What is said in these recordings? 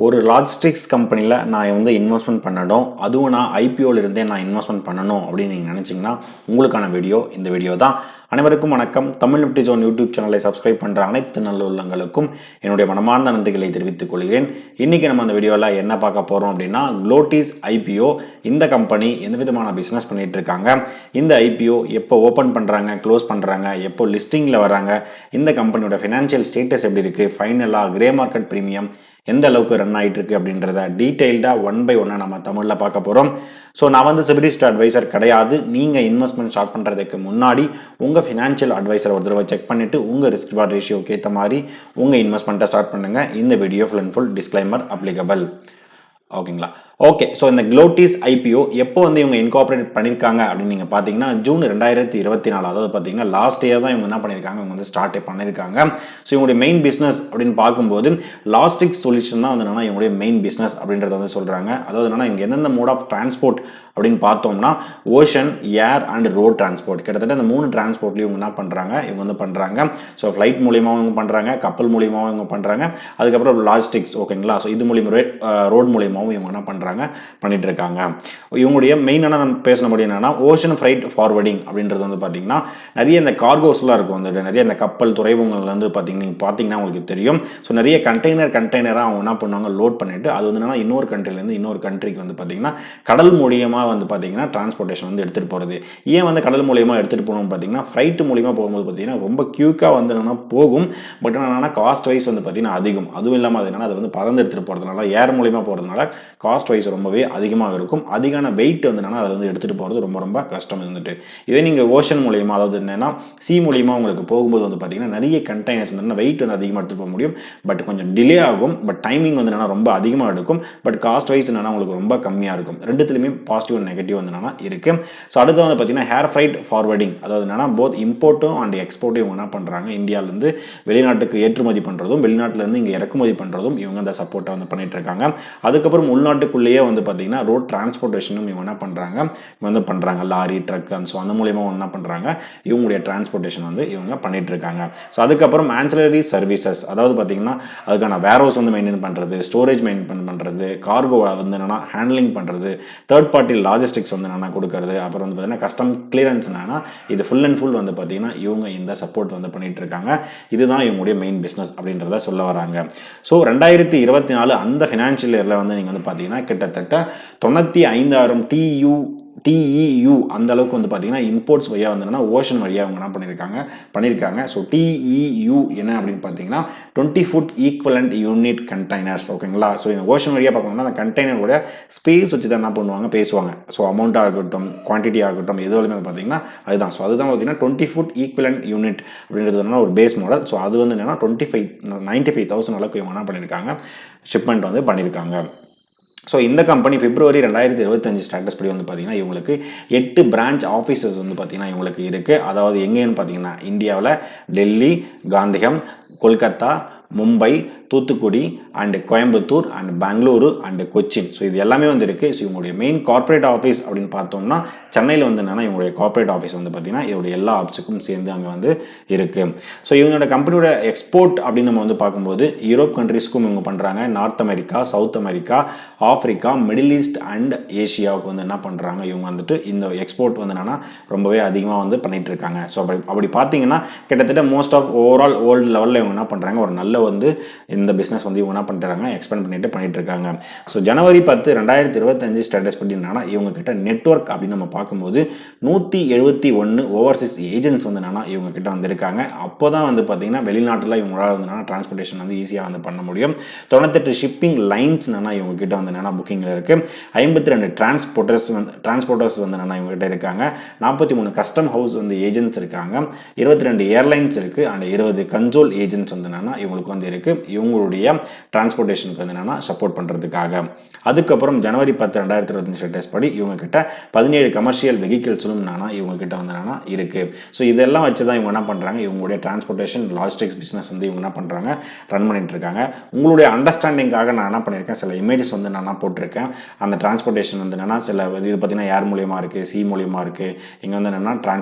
ஒரு லாஜிஸ்டிக்ஸ் கம்பெனியில் நான் வந்து இன்வெஸ்ட்மெண்ட் பண்ணணும், அதுவும் நான் ஐபிஓவில் இருந்தே நான் இன்வெஸ்ட்மெண்ட் பண்ணணும் அப்படின்னு நீங்கள் நினச்சிங்கன்னா உங்களுக்கான வீடியோ இந்த வீடியோ தான். அனைவருக்கும் வணக்கம். தமிழ் நிப்டி ஜோன் யூடியூப் சேனலை சப்ஸ்கிரைப் பண்ணுற அனைத்து நல்ல உள்ளங்களுக்கும் என்னுடைய மனமார்ந்த நன்றிகளை தெரிவித்துக் கொள்கிறேன். இன்றைக்கி நம்ம அந்த வீடியோவில் என்ன பார்க்க போகிறோம் அப்படின்னா, குளோட்டிஸ் ஐபிஓ. இந்த கம்பெனி எந்த விதமான பிஸ்னஸ் பண்ணிகிட்டு இருக்காங்க, இந்த ஐபிஓ எப்போ ஓப்பன் பண்ணுறாங்க, க்ளோஸ் பண்ணுறாங்க, எப்போ லிஸ்டிங்கில் வராங்க, இந்த கம்பெனியோட ஃபினான்ஷியல் ஸ்டேட்டஸ் எப்படி இருக்குது, ஃபைனலாக கிரே மார்க்கெட் ப்ரீமியம் எந்த அளவுக்கு ரன் ஆகிட்டு இருக்கு அப்படின்றத டீட்டெயில்டாக ஒன் பை ஒன்னாக நம்ம தமிழில் பார்க்க போகிறோம். ஸோ நான் வந்து செபிலிஸ்ட் அட்வைசர் கிடையாது. நீங்கள் இன்வெஸ்ட்மெண்ட் ஸ்டார்ட் பண்ணுறதுக்கு முன்னாடி உங்கள் ஃபினான்ஷியல் அட்வைசரை ஒரு தடவை செக் பண்ணிவிட்டு உங்கள் ரிஸ்க் ரிவார்ட் ரேஷியோக்கு ஏற்ற மாதிரி உங்கள் இன்வெஸ்ட்மெண்ட்டை ஸ்டார்ட் பண்ணுங்கள். இந்த video full and full disclaimer applicable. ஓகேங்களா? ஓகே. ஸோ இந்த குளோட்டிஸ் ஐபிஓ எப்போ வந்து இவங்க இன்கார்பரேட் பண்ணியிருக்காங்க அப்படின்னு நீங்கள் பார்த்தீங்கன்னா ஜூன் 2024, அதாவது பார்த்தீங்கன்னா லாஸ்ட் இயர் தான் இவங்க என்ன பண்ணியிருக்காங்க, இவங்க வந்து ஸ்டார்ட் பண்ணியிருக்காங்க. ஸோ இவங்களுடைய மெயின் பிஸ்னஸ் அப்படின்னு பார்க்கும்போது லாஜிஸ்டிக்ஸ் சொல்யூஷன் தான் வந்து என்னன்னா இவங்களுடைய மெயின் பிஸ்னஸ் அப்படின்றத வந்து சொல்கிறாங்க. அதாவது என்னன்னா இவங்க எந்தெந்த மோட் ஆஃப் டிரான்ஸ்போர்ட் அப்படின்னு பார்த்தோம்னா ocean, air and road transport, கிட்டத்தட்ட இந்த 3 டிரான்ஸ்போர்ட்லையும் இவங்க என்ன பண்ணுறாங்க, இவங்க வந்து பண்ணுறாங்க. ஸோ ஃப்ளைட் மூலியமாகவும் இவங்க பண்ணுறாங்க, கப்பல் மூலியமாகவும் இவங்க பண்ணுறாங்க, அதுக்கப்புறம் லாஜிஸ்டிக்ஸ். ஓகேங்களா? ஸோ இது மூலியமாக ரோட் மூலியமாகவும் இவங்க என்ன பண்ணுறாங்க, பண்ணிட்டு இருக்காங்க. இவங்களுடைய மெயினான நம்ம பேசின முடியும் என்னன்னா ஓஷன் ஃப்ரைட் ஃபார்வர்டிங் அப்படின்றது வந்து பார்த்தீங்கன்னா நிறைய இந்த கார்கோஸ்லாம் இருக்கும், வந்துட்டு நிறைய இந்த கப்பல் துறைமுகங்கள் வந்து பார்த்தீங்கன்னா உங்களுக்கு தெரியும். ஸோ நிறைய கண்டெய்னராக அவங்க என்ன பண்ணுவாங்க, லோட் பண்ணிட்டு அது வந்து என்னன்னா இன்னொரு கண்ட்ரிலேருந்து இன்னொரு கண்ட்ரிக்கு வந்து பார்த்தீங்கன்னா கடல் மூலியமாக வந்து பார்த்தீங்கன்னா டிரான்ஸ்போர்ட்டேஷன் வந்து எடுத்துகிட்டு போகிறது. ஏன் வந்து கடல் மூலியமாக எடுத்துகிட்டு போகணும்னு பார்த்தீங்கன்னா ஃப்ரைட் மூலியமாக போகும்போது பார்த்தீங்கன்னா ரொம்ப க்யூக்காக வந்து என்னன்னா போகும். பட் என்னன்னா காஸ்ட் வைஸ் வந்து பார்த்தீங்கன்னா அதிகம். அதுவும் இல்லாமல் அது என்னன்னா அதை வந்து பறந்து எடுத்துகிட்டு போகிறதுனால, ஏர் மூலியமாக போகிறதுனால காஸ்ட் வைஸ் ரொம்பவே அதிகமாக இருக்கும். அதிகமான வெயிட் வந்து என்னன்னா அதை வந்து எடுத்துகிட்டு போகிறது ரொம்ப ரொம்ப கஷ்டம் இருந்துட்டு. இதே நீங்கள் ஓஷன் மூலியமாக, அதாவது என்னன்னா சி மூலியமாக உங்களுக்கு போகும்போது வந்து பார்த்தீங்கன்னா நிறைய கண்டெய்னர்ஸ் வந்து வெயிட் வந்து அதிகமாக எடுத்துகிட்டு போக முடியும். பட் கொஞ்சம் டிலே ஆகும். பட் டைமிங் வந்து என்னன்னா ரொம்ப அதிகமாக எடுக்கும். பட் காஸ்ட் வைஸ் என்னன்னா உங்களுக்கு ரொம்ப கம்மியாக இருக்கும். ரெண்டுத்துலையுமே பாசிட்டிவ் அண்ட் நெகட்டிவ் வந்து என்னன்னா இருக்கு. ஸோ அடுத்து வந்து பார்த்தீங்கன்னா ஹேர் ஃப்ரைட் ஃபார்வர்டிங், அதாவது என்னன்னா போத் இம்போர்ட்டும் அண்ட் எக்ஸ்போர்ட்டும் இவங்க என்ன பண்ணுறாங்க, இந்தியாவிலேருந்து வெளிநாட்டுக்கு ஏற்றுமதி பண்ணுறதும் வெளிநாட்டிலேருந்து இங்கே இறக்குமதி பண்ணுறதும் இவங்க அந்த சப்போர்ட்டை வந்து பண்ணிட்டு இருக்காங்க. அதுக்கப்புறம் உள்நாட்டுக்குள்ளேயே வந்து பார்த்தீங்கன்னா ரோட் டிரான்ஸ்போர்ட்டேஷனும் இவங்க என்ன பண்ணுறாங்க, லாரி, ட்ரக் அண்ட் ஸோ அந்த மூலியமாக என்ன பண்ணுறாங்க, இவங்களுடைய டிரான்ஸ்போர்ட்டேஷன் வந்து இவங்க பண்ணிட்டு இருக்காங்க. ஸோ அதுக்கப்புறம் ஆன்சிலரி சர்வீசஸ், அதாவது பார்த்தீங்கன்னா அதுக்கான வேர் ஹவுஸ் வந்து மெயின்டைன் பண்ணுறது, ஸ்டோரேஜ் மெயின்டைன் பண்ணுறது, கார்கோ வந்து என்னன்னா ஹேண்ட்லிங் பண்ணுறது, தேர்ட் பார்ட்டி லாஜிஸ்டிக்ஸ் வந்து என்னன்னா கொடுக்கறது, அப்புறம் வந்து பார்த்தீங்கன்னா கஸ்டம் கிளியரன்ஸ் என்னன்னா இது ஃபுல் அண்ட் ஃபுல் வந்து பார்த்தீங்கன்னா இவங்க இந்த சப்போர்ட் வந்து பண்ணிட்டு இருக்காங்க. இதுதான் இவங்களுடைய மெயின் பிஸ்னஸ் அப்படின்றத சொல்ல வராங்க. ஸோ 2024 அந்த ஃபினான்ஷியல் இயரில் வந்து நீங்கள் வந்து பார்த்தீங்கன்னா கிட்டத்தட்ட 95,000 TEU அந்த அளவுக்கு வந்து பார்த்தீங்கன்னா இம்போர்ட்ஸ் வழியாக வந்து என்னன்னா ஓஷன் வழியாக அவங்க என்ன பண்ணியிருக்காங்க. ஸோ TEU என்ன அப்படின்னு பார்த்தீங்கன்னா 20 foot equivalent unit containers. ஓகேங்களா? ஸோ இந்த ஓஷன் வழியாக பார்க்கணும்னா அந்த கண்டெய்னரோட ஸ்பேஸ் வச்சு தான் என்ன பண்ணுவாங்க, பேசுவாங்க. ஸோ அமௌண்ட்டாக இருக்கட்டும், குவான்டிட்டி ஆகட்டும், எது வரையுமே பார்த்தீங்கன்னா அதுதான். ஸோ அதுதான் பார்த்தீங்கன்னா 20 foot equivalent unit அப்படின்றது என்னன்னா ஒரு பேஸ் மாடல். ஸோ அது வந்து என்னன்னா 95,000 அளவுக்கு இவங்க என்ன பண்ணியிருக்காங்க, ஷிப்மெண்ட் வந்து பண்ணியிருக்காங்க. ஸோ இந்த கம்பெனி பிப்ரவரி 2025 ஸ்டேட்டஸ் படி வந்து பார்த்தீங்கன்னா இவங்களுக்கு 8 பிரான்ச் ஆஃபீஸஸ் வந்து பார்த்தீங்கன்னா இவங்களுக்கு இருக்குது. அதாவது எங்கேன்னு பார்த்தீங்கன்னா இந்தியாவில் Delhi, Gandhidham, Kolkata, Mumbai, Thoothukudi and Coimbatore and Bengaluru and Cochin. So இது எல்லாமே வந்து இருக்குது. ஸோ இவங்களுடைய மெயின் கார்பரேட் ஆஃபீஸ் அப்படின்னு பார்த்தோம்னா சென்னையில் வந்து என்னன்னா இவங்களுடைய கார்பரேட் ஆஃபீஸ் வந்து பார்த்தீங்கன்னா இதோடைய எல்லா ஆப்ஸுக்கும் சேர்ந்து அங்கே வந்து இருக்குது. ஸோ இவங்களோட கம்பெனியோட எக்ஸ்போர்ட் அப்படின்னு நம்ம வந்து பார்க்கும்போது யூரோப் கண்ட்ரீஸ்க்கும் இவங்க பண்ணுறாங்க, North America, South America, Africa, Middle East and ஏஷியாவுக்கு வந்து என்ன பண்ணுறாங்க, இவங்க வந்துட்டு இந்த எக்ஸ்போர்ட் வந்து என்னன்னா ரொம்பவே அதிகமாக வந்து பண்ணிட்டு இருக்காங்க. ஸோ அப்படி பார்த்தீங்கன்னா கிட்டத்தட்ட மோஸ்ட் ஆஃப் ஓவரால் வேர்ல்டு லெவலில் இவங்க என்ன பண்ணுறாங்க, ஒரு நல்ல வந்து இந்த பிஸ்னஸ் வந்து இவங்க என்ன பண்ணுறாங்க, எக்ஸ்பேண்ட் பண்ணிட்டு இருக்காங்க. ஸோ ஜனவரி 10, 2025 ஸ்டேட்டஸ் படி என்னன்னா இவங்க கிட்ட நெட்வொர்க் அப்படின்னு நம்ம பார்க்கும்போது 171 ஓவர்சீஸ் ஏஜென்ட்ஸ் வந்து என்னன்னா இவங்க கிட்ட வந்திருக்காங்க. அப்போ தான் வந்து பார்த்தீங்கன்னா வெளிநாட்டில் இவங்களால வந்து என்னன்னா டிரான்ஸ்போர்ட்டேஷன் வந்து ஈஸியாக வந்து பண்ண முடியும். 98 ஷிப்பிங் லைன்ஸ் என்னன்னா இவங்க கிட்ட வந்து என்னன்னா புக்கிங்கில் இருக்கு. 52 டிரான்ஸ்போர்ட்டர்ஸ் வந்து என்னன்னா இவங்க கிட்ட இருக்காங்க. 43 கஸ்டம் ஹவுஸ் வந்து ஏஜென்ட்ஸ் இருக்காங்க. 22 ஏர்லைன்ஸ் இருக்கு அண்ட் 20 கன்சோல் ஏஜென்ட்ஸ் வந்து என்னன்னா இவங்களுக்கு வந்து இருக்கு, இவங்களுடைய டிரான்ஸ்போர்ட்டேஷனுக்கு வந்து என்னன்னா சப்போர்ட் பண்ணுறதுக்காக. அதுக்கப்புறம் ஜனவரி 10, 2025 ஸ்டேட்டஸ் படி இவங்க கிட்ட 17 கமர்ஷியல் வெஹிக்கிள்ஸும் என்னன்னா இவங்க கிட்ட வந்து என்னன்னா இருக்கு. ஸோ இதெல்லாம் வச்சு தான் இவங்க என்ன பண்ணுறாங்க, இவங்களுடைய டிரான்ஸ்போர்ட்டேஷன் லாஜிஸ்டிக்ஸ் பிஸ்னஸ் வந்து இவங்க என்ன பண்ணுறாங்க, ரன் பண்ணிட்டு இருக்காங்க. உங்களுடைய அண்டர்ஸ்டாண்டிங்காக நான் என்ன பண்ணியிருக்கேன், சில இமேஜஸ் வந்து நான் போட்டிருக்கேன். அந்த டிரான்ஸ்போர்ட்டேஷன் வந்து என்னன்னா சில இது பார்த்தீங்கன்னா ஏர் மூலியமாக இருக்குது, சி மூலியமாக இருக்குது, இங்கே வந்து என்னென்னா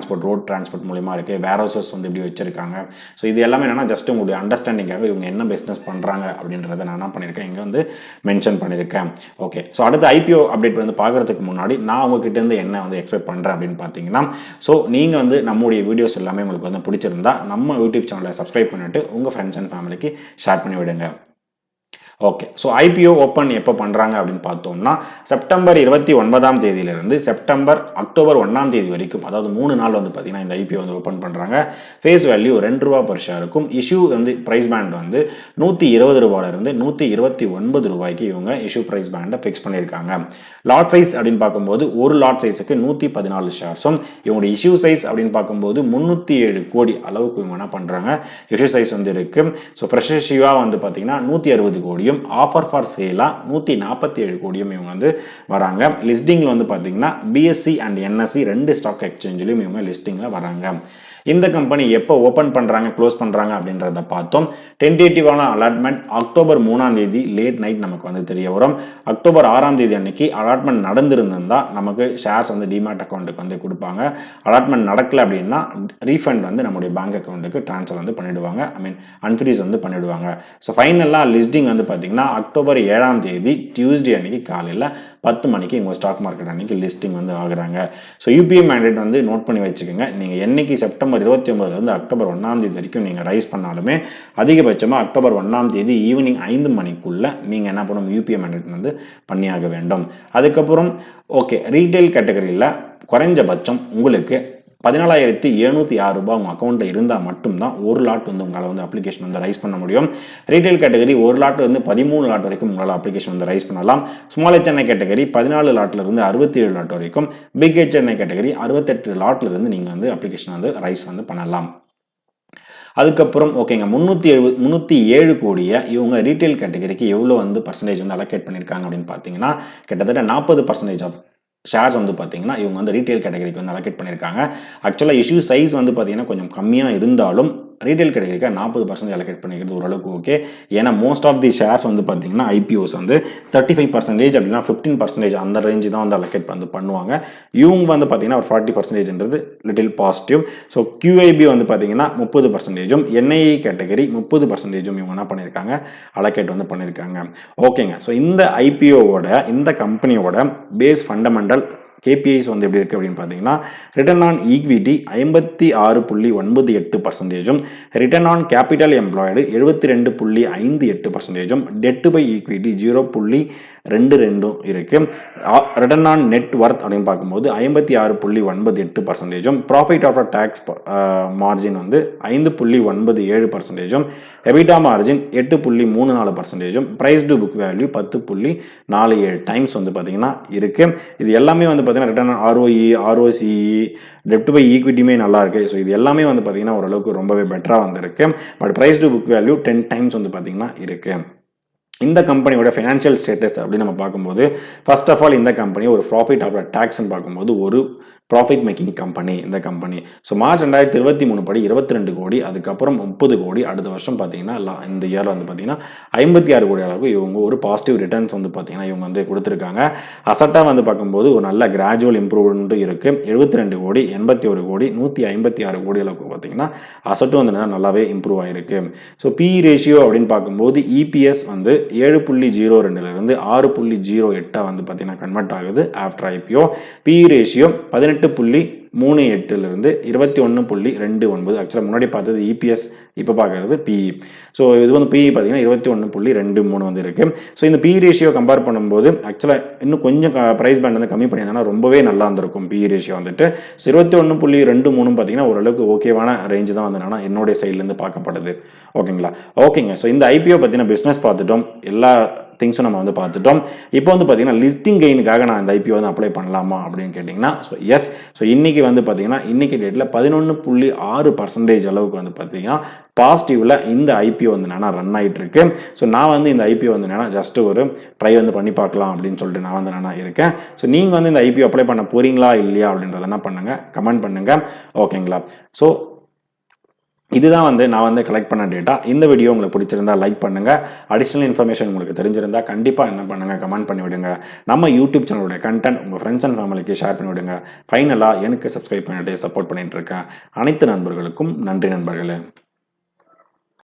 ரோட் டிரான்ஸ்போர்ட் மூலியமாக இருக்குது, வேர் ஹவுசஸ் வந்து இப்படி வச்சிருக்காங்க. ஸோ இது எல்லாமே என்னன்னா ஜஸ்ட் உங்களுடைய அண்டர்ஸ்டாண்டிங்காக இவங்க என்ன பிஸ்னஸ் பண்ணுறாங்க பண்ணுறாங்க அப்படின்றத நான் என்ன பண்ணியிருக்கேன் இங்கே வந்து மென்ஷன் பண்ணியிருக்கேன். ஓகே, ஸோ அடுத்த ஐபிஓ அப்டேட் வந்து பார்க்குறதுக்கு முன்னாடி நான் உங்ககிட்ட என்ன வந்து எக்ஸ்பெக்ட் பண்ணுறேன் அப்படின்னு பார்த்தீங்கன்னா, ஸோ நீங்கள் வந்து நம்முடைய வீடியோஸ் எல்லாமே உங்களுக்கு வந்து பிடிச்சிருந்தா நம்ம யூடியூப் சேனலை சப்ஸ்கிரைப் பண்ணிவிட்டு உங்கள் ஃப்ரெண்ட்ஸ் அண்ட் ஃபேமிலிக்கு ஷேர் பண்ணி விடுங்க. ஓகே, ஸோ ஐபிஓ ஓப்பன் எப்போ பண்ணுறாங்க அப்படின்னு பார்த்தோம்னா செப்டம்பர் 29ஆம் தேதியிலிருந்து அக்டோபர் 1ஆம் தேதி வரைக்கும், அதாவது 3 நாள் வந்து பார்த்தீங்கன்னா இந்த ஐபிஓ வந்து ஓப்பன் பண்ணுறாங்க. ஃபேஸ் வேல்யூ ₹2 per ஷேர் இருக்கும். இஷ்யூ வந்து ப்ரைஸ் பேண்ட் வந்து ₹120 ₹129 இவங்க இஷ்யூ ப்ரைஸ் பேண்டை ஃபிக்ஸ் பண்ணியிருக்காங்க. லாட் சைஸ் அப்படின்னு பார்க்கும்போது ஒரு லாட் சைஸுக்கு 114 ஷேர்ஸும், இவங்க இஷ்யூ சைஸ் அப்படின்னு பார்க்கும்போது 307 கோடி அளவுக்கு இவங்க என்ன பண்ணுறாங்க இஷ்யூ சைஸ் வந்து இருக்கு. ஸோ ஃப்ரெஷ் இஷ்யூவாக வந்து பார்த்தீங்கன்னா 160 கோடியும், ஆஃபர் ஃபார் சேலா 147 கோடியும் இவங்க வந்து வராங்க. லிஸ்டிங்ல வந்து பார்த்தீங்கன்னா பிஎஸ்சி அண்ட் என்எஸ்சி 2 ஸ்டாக் எக்ஸ்சேஞ்சிலும் இவங்க லிஸ்டிங்ல வராங்க. இந்த கம்பெனி எப்போ ஓப்பன் பண்ணுறாங்க க்ளோஸ் பண்ணுறாங்க அப்படின்றத பார்த்தோம். டென்டேட்டிவான அலாட்மெண்ட் அக்டோபர் 3ஆம் தேதி லேட் நைட் நமக்கு வந்து தெரிய வரும். அக்டோபர் 6ஆம் தேதி அன்னைக்கு அலாட்மெண்ட் நடந்திருந்தா நமக்கு ஷேர்ஸ் வந்து டிமேட் அக்கௌண்ட்டுக்கு வந்து கொடுப்பாங்க. அலாட்மெண்ட் நடக்கல அப்படின்னா ரீஃபண்ட் வந்து நம்முடைய பேங்க் அக்கௌண்ட்டுக்கு ட்ரான்ஸ்ஃபர் வந்து பண்ணிவிடுவாங்க, அன்ஃப்ரீஸ் வந்து பண்ணிவிடுவாங்க. ஸோ ஃபைனலாக லிஸ்டிங் வந்து பார்த்தீங்கன்னா அக்டோபர் 7ஆம் தேதி டியூஸ்டே அன்னைக்கு காலையில் 10 மணிக்கு இவங்க ஸ்டாக் மார்க்கெட் அன்னைக்கு லிஸ்டிங் வந்து ஆகுறாங்க. ஸோ யூபிஐ மேண்டேட் வந்து நோட் பண்ணி வச்சுக்கோங்க. நீங்கள் என்னைக்கு செப்டம்பர் 29 அக்டோபர் 1ஆம் தேதி வரைக்கும் நீங்கள் ரைஸ் பண்ணாலுமே அதிகபட்சமாக அக்டோபர் 1ஆம் தேதி ஈவினிங் 5 மணிக்குள்ள நீங்கள் என்ன பண்ணணும் யூபிஐ மேண்டேட் வந்து பண்ணியாக வேண்டும். அதுக்கப்புறம் ஓகே, ரீட்டைல் கேட்டகரியில் குறைஞ்சபட்சம் உங்களுக்கு ₹14,706 உங்கள் அக்கௌண்ட்டில் இருந்தால் மட்டும்தான் ஒரு லாட் வந்து உங்களால் வந்து அப்ளிகேஷன் வந்து ரைஸ் பண்ண முடியும். ரீட்டைல் கேட்டகரி ஒரு லாட் வந்து 13 லாட் வரைக்கும் உங்களால் அப்ளிகேஷன் வந்து ரைஸ் பண்ணலாம். ஸ்மால் HNI கேட்டகரி 14 லாட்ல இருந்து 67 லாட் வரைக்கும், பிக் HNI கேட்டகரி 68 லாட்ல இருந்து நீங்கள் வந்து அப்ளிகேஷன் வந்து ரைஸ் வந்து பண்ணலாம். அதுக்கப்புறம் ஓகேங்க, 307 கோடியை இவங்க ரீட்டைல் கேட்டகரிக்கு எவ்வளோ வந்து பர்சன்டேஜ் வந்து அலோகேட் பண்ணியிருக்காங்க அப்படின்னு பார்த்தீங்கன்னா கிட்டத்தட்ட 40% ஆஃப் ஷேர்ஸ் வந்து பார்த்தீங்கன்னா இவங்க வந்து ரீட்டைல் கேட்டகரிக்கு வந்து அலோகேட் பண்ணியிருக்காங்க. ஆக்சுவலாக இஷ்யூ சைஸ் வந்து பார்த்தீங்கன்னா கொஞ்சம் கம்மியாக இருந்தாலும் ரீட்டைல் கேட்டகரிக்கு 40% அலோகேட் பண்ணிக்கிறது ஓரளவுக்கு ஓகே. ஏன்னா மோஸ்ட் ஆஃப் தி ஷேர்ஸ் வந்து பார்த்தீங்கன்னா ஐபிஓஸ் வந்து 35% அப்படின்னா 15% அந்த ரேஞ்சு தான் வந்து அலோகேட் வந்து பண்ணுவாங்க. இவங்க வந்து பார்த்தீங்கன்னா ஒரு 40%ன்றது லிட்டில் பாசிட்டிவ். ஸோ QIB வந்து பார்த்தீங்கன்னா 30%, NII கேட்டகரி 30% இவங்க என்ன பண்ணியிருக்காங்க அலோகேட் வந்து பண்ணியிருக்காங்க. ஓகேங்க, ஸோ இந்த ஐபிஓவோட இந்த கம்பெனியோட பேஸ் ஃபண்டமெண்டல் KPIs வந்து எப்படி இருக்குது அப்படின்னு பார்த்தீங்கன்னா return on equity 56.98%, return on capital employed 72.58%, debt by equity 0.22 இருக்குது. ரிட்டர்ன் ஆன் நெட் ஒர்த் அப்படின்னு பார்க்கும்போது 56.98%, ப்ராஃபிட் ஆஃப்டர் டேக்ஸ் மார்ஜின் வந்து 5.97%, EBITDA margin 8.34%, price to book value 10.47 times வந்து பார்த்தீங்கன்னா இருக்குது. இது எல்லாமே வந்து பார்த்தீங்கன்னா ரிட்டர்ன் ஆன் ROE, ROCE, டெப்ட் பை ஈக்விட்டியுமே நல்லா இருக்கு. ஸோ இது எல்லாமே வந்து பார்த்தீங்கன்னா ஓரளவுக்கு ரொம்பவே பெட்டராக வந்துருக்கு. But price to book value 10 times வந்து பார்த்தீங்கன்னா இருக்கு. இந்த கம்பெனியோட ஃபினான்ஷியல் ஸ்டேட்டஸ் அப்படின்னு நம்ம பார்க்கும்போது ஃபர்ஸ்ட் ஆஃப் ஆல் இந்த கம்பெனி ஒரு ப்ராஃபிட் ஆஃப்டர் டேக்ஸ்ன்னு பார்க்கும்போது ஒரு ப்ராஃபிட் மேக்கிங் கம்பெனி இந்த கம்பெனி. ஸோ மார்ச் 2023 படி 22 கோடி, அதுக்கப்புறம் 30 கோடி, அடுத்த வருஷம் பார்த்தீங்கன்னா இந்த இயரில் வந்து பார்த்தீங்கன்னா 56 கோடி அளவுக்கு இவங்க ஒரு பாசிட்டிவ் ரிட்டர்ன்ஸ் வந்து பார்த்தீங்கன்னா இவங்க வந்து கொடுத்துருக்காங்க. அசட்டாக வந்து பார்க்கும்போது ஒரு நல்ல கிராஜுவல் இம்ப்ரூவ்மெண்ட்டும் இருக்குது. 72 கோடி, 81 கோடி, 156 கோடி அளவுக்கு பார்த்தீங்கன்னா அசட்டும் வந்து நல்லாவே இம்ப்ரூவ் ஆகிருக்கு. ஸோ PE ரேஷியோ அப்படின்னு பார்க்கும்போது EPS வந்து 7.02லேருந்து 6.08 வந்து பார்த்தீங்கன்னா கன்வெர்ட் ஆகுது ஆஃப்டர் IPO. PE ரேஷியோ 18.38லேருந்து 21.29. ஆக்சுவலாக முன்னாடி பார்த்தது EPS, இப்போ பார்க்குறது PE. ஸோ இது வந்து PE பார்த்தீங்கன்னா 21.23 வந்து இருக்குது. ஸோ இந்த PE ரேஷியோ கம்பேர் பண்ணும்போது ஆக்சுவலாக இன்னும் கொஞ்சம் ப்ரைஸ் பேண்ட் வந்து கம்மி பண்ணியிருந்தா ரொம்பவே நல்லா இருந்திருக்கும் PE ரேஷியோ வந்துட்டு. ஸோ 21.23 பார்த்தீங்கன்னா ஓரளவுக்கு ஓகேவான ரேஞ்சு தான் வந்து என்னுடைய சைட்லேருந்து பார்க்கப்படுது. ஓகேங்களா? ஓகேங்க, ஸோ இந்த IPO பற்றின பிஸ்னஸ் பார்த்துட்டோம், எல்லா திங்ஸும் நம்ம வந்து பார்த்துட்டோம். இப்போ வந்து பார்த்தீங்கன்னா லிஸ்டிங் கெயினுக்காக நான் இந்த IPO வந்து அப்ளை பண்ணலாமா அப்படின்னு கேட்டிங்கன்னா ஸோ எஸ். ஸோ இன்றைக்கி வந்து பார்த்தீங்கன்னா இன்றைக்கி டேட்டில் 11.6% அளவுக்கு வந்து பார்த்தீங்கன்னா பாசிட்டிவில் இந்த IPO வந்து ரன் ஆகிட்டு இருக்கு. ஸோ நான் வந்து இந்த IPO வந்து ஜஸ்ட் ஒரு ட்ரை வந்து பண்ணி பார்க்கலாம் அப்படின்னு சொல்லிட்டு நான் வந்து இருக்கேன். ஸோ நீங்கள் வந்து இந்த IPO அப்ளை பண்ண போகிறீங்களா இல்லையா அப்படின்றத என்ன பண்ணுங்கள், கமெண்ட் பண்ணுங்கள். ஓகேங்களா? ஸோ இதுதான் வந்து நான் வந்து கலெக்ட் பண்ண டேட்டா. இந்த வீடியோ உங்களுக்கு பிடிச்சிருந்தா லைக் பண்ணுங்கள். அடிஷ்னல் இன்ஃபர்மேஷன் உங்களுக்கு தெரிஞ்சிருந்தால் கண்டிப்பாக என்ன பண்ணுங்கள், கமெண்ட் பண்ணி விடுங்க. நம்ம யூடியூப் சேனலோட கண்டென்ட் உங்கள் ஃப்ரெண்ட்ஸ் அண்ட் ஃபேமிலிக்கு ஷேர் பண்ணி விடுங்க. ஃபைனலாக எனக்கு சப்ஸ்கிரைப் பண்ணிட்டு சப்போர்ட் பண்ணிட்டு இருக்கேன் அனைத்து நண்பர்களுக்கும் நன்றி நண்பர்களே.